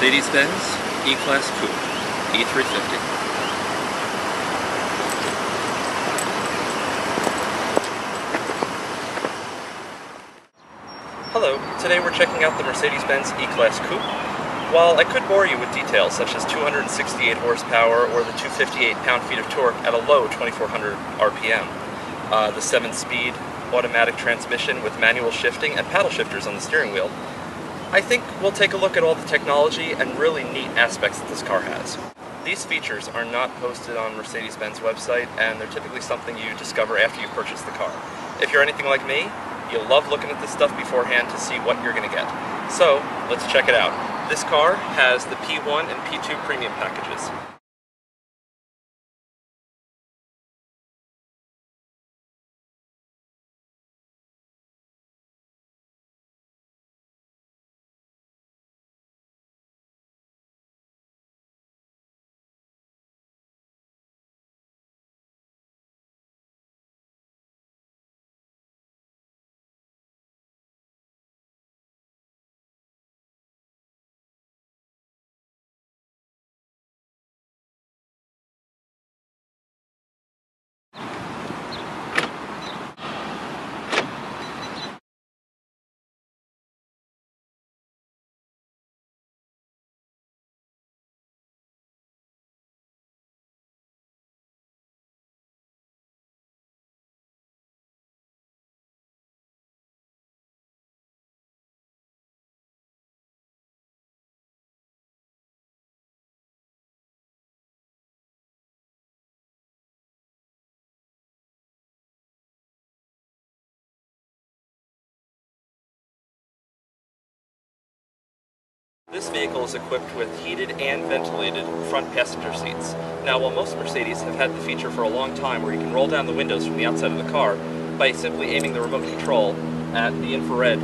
Mercedes-Benz E-Class Coupe E350. Hello, today we're checking out the Mercedes-Benz E-Class Coupe. While I could bore you with details such as 268 horsepower or the 258 pound-feet of torque at a low 2400 RPM, the 7-speed automatic transmission with manual shifting and paddle shifters on the steering wheel, I think we'll take a look at all the technology and really neat aspects that this car has. These features are not posted on Mercedes-Benz website, and they're typically something you discover after you've purchased the car. If you're anything like me, you'll love looking at this stuff beforehand to see what you're going to get. So, let's check it out. This car has the P1 and P2 premium packages. This vehicle is equipped with heated and ventilated front passenger seats. Now, while most Mercedes have had the feature for a long time where you can roll down the windows from the outside of the car by simply aiming the remote control at the infrared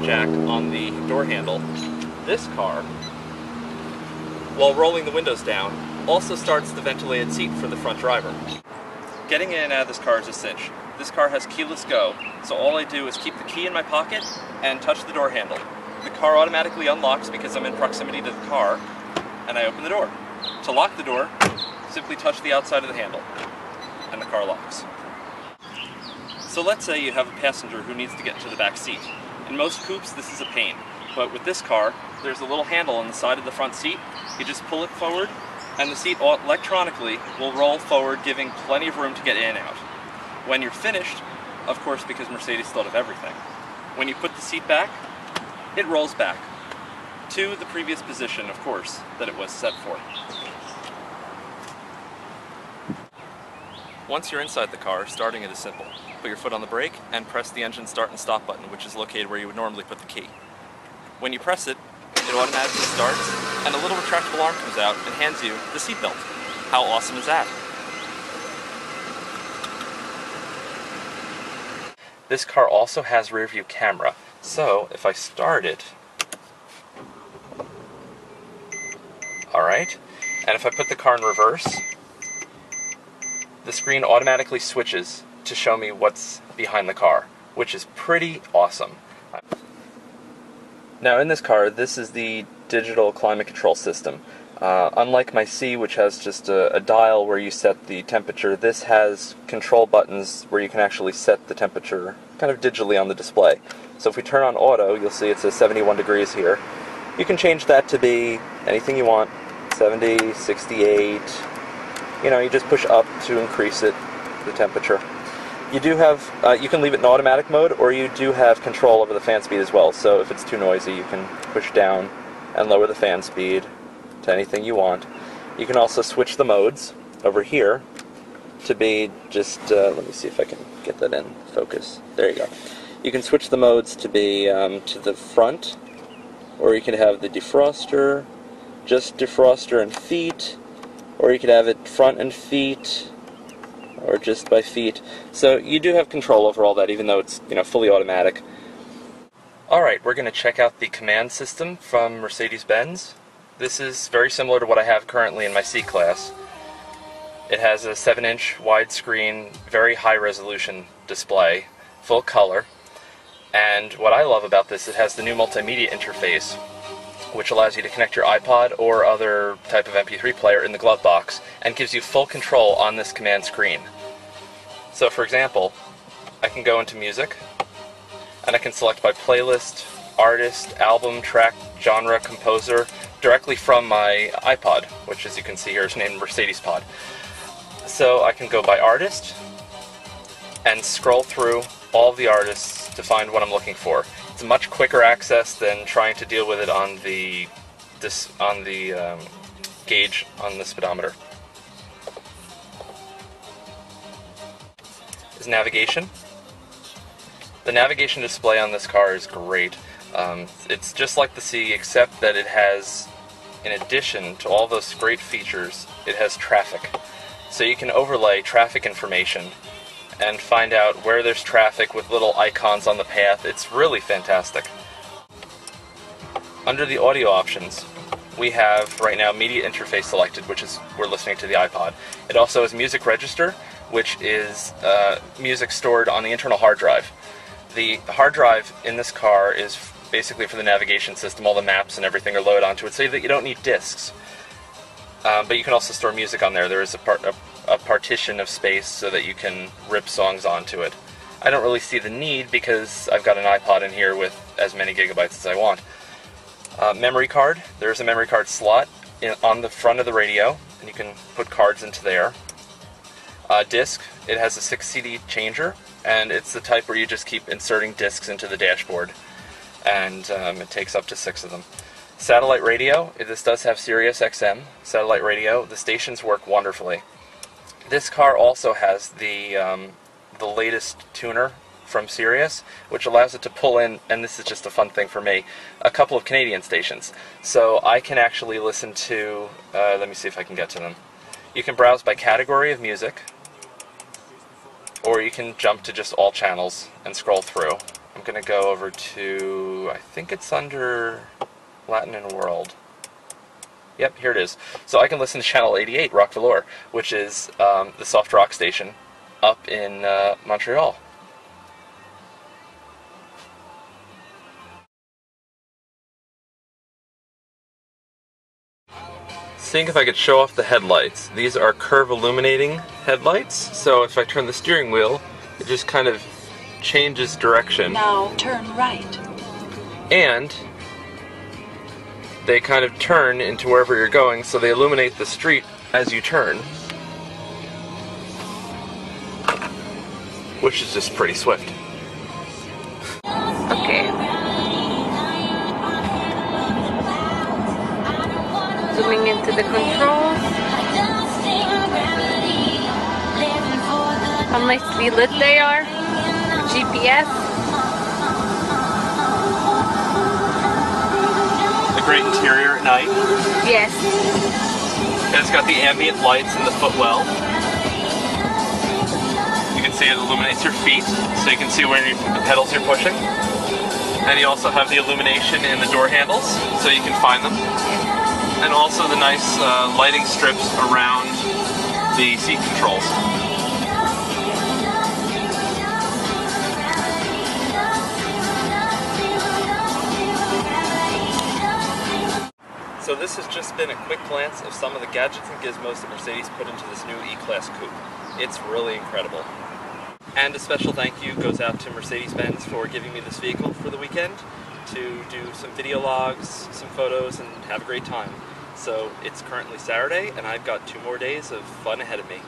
jack on the door handle, this car, while rolling the windows down, also starts the ventilated seat for the front driver. Getting in and out of this car is a cinch. This car has keyless go, so all I do is keep the key in my pocket and touch the door handle. The car automatically unlocks because I'm in proximity to the car, and I open the door. To lock the door, simply touch the outside of the handle, and the car locks. So let's say you have a passenger who needs to get into the back seat. In most coupes, this is a pain, but with this car, there's a little handle on the side of the front seat. You just pull it forward, and the seat electronically will roll forward, giving plenty of room to get in and out. When you're finished, of course, because Mercedes thought of everything, when you put the seat back, it rolls back to the previous position, of course, that it was set for. Once you're inside the car, starting it is simple. Put your foot on the brake and press the engine start and stop button, which is located where you would normally put the key. When you press it, it automatically starts, and a little retractable arm comes out and hands you the seat belt. How awesome is that? This car also has rear view camera. So, if I start it, alright, and if I put the car in reverse, the screen automatically switches to show me what's behind the car, which is pretty awesome. Now in this car, this is the digital climate control system. Unlike my C, which has just a dial where you set the temperature, this has control buttons where you can actually set the temperature kind of digitally on the display. So if we turn on auto, you'll see it says 71 degrees here. You can change that to be anything you want, 70, 68, you just push up to increase it, the temperature. You do have, you can leave it in automatic mode, or you do have control over the fan speed as well. So if it's too noisy, you can push down and lower the fan speed to anything you want. You can also switch the modes over here to be just, let me see if I can get that in focus. There you go. You can switch the modes to be to the front, or you can have the defroster, just defroster and feet, or you could have it front and feet, or just by feet. So you do have control over all that, even though it's fully automatic. Alright, we're going to check out the command system from Mercedes-Benz. This is very similar to what I have currently in my C-Class. It has a 7-inch widescreen, very high-resolution display, full color. And what I love about this, it has the new multimedia interface, which allows you to connect your iPod or other type of MP3 player in the glove box and gives you full control on this command screen. So for example, I can go into music and I can select by playlist, artist, album, track, genre, composer directly from my iPod, which as you can see here is named Mercedes-Pod. So I can go by artist and scroll through all of the artists to find what I'm looking for. It's a much quicker access than trying to deal with it on the gauge on the speedometer. Is navigation. The navigation display on this car is great. It's just like the C, except that it has, in addition to all those great features, it has traffic. So you can overlay traffic information and find out where there's traffic with little icons on the path. It's really fantastic. Under the audio options, we have right now media interface selected, which is we're listening to the iPod. It also has music register, which is music stored on the internal hard drive. The hard drive in this car is basically for the navigation system. All the maps and everything are loaded onto it so that you don't need discs. But you can also store music on there. There is a partition of space so that you can rip songs onto it. I don't really see the need because I've got an iPod in here with as many gigabytes as I want. Memory card. There's a memory card slot on the front of the radio, and you can put cards into there. Disc. It has a 6 CD changer, and it's the type where you just keep inserting discs into the dashboard, and it takes up to 6 of them. Satellite radio. This does have Sirius XM satellite radio. The stations work wonderfully. This car also has the latest tuner from Sirius, which allows it to pull in, and this is just a fun thing for me, a couple of Canadian stations. So I can actually listen to, let me see if I can get to them. You can browse by category of music, or you can jump to just all channels and scroll through. I'm going to go over to, I think it's under Latin and World. Yep, here it is. So I can listen to channel 88, Rock Velour, which is the soft rock station up in Montreal. Seeing if I could show off the headlights. These are curve illuminating headlights, so if I turn the steering wheel, it just kind of changes direction. Now turn right. And they kind of turn into wherever you're going, so they illuminate the street as you turn, which is just pretty swift. Okay. Zooming into the controls. How nicely lit they are. GPS. The great interior at night. Yes. And it's got the ambient lights and the footwell. You can see it illuminates your feet, so you can see where the pedals you're pushing. And you also have the illumination in the door handles, so you can find them. And also the nice lighting strips around the seat controls. So this has just been a quick glance of some of the gadgets and gizmos that Mercedes put into this new E-Class coupe. It's really incredible. And a special thank you goes out to Mercedes-Benz for giving me this vehicle for the weekend to do some video logs, some photos, and have a great time. So it's currently Saturday, and I've got 2 more days of fun ahead of me.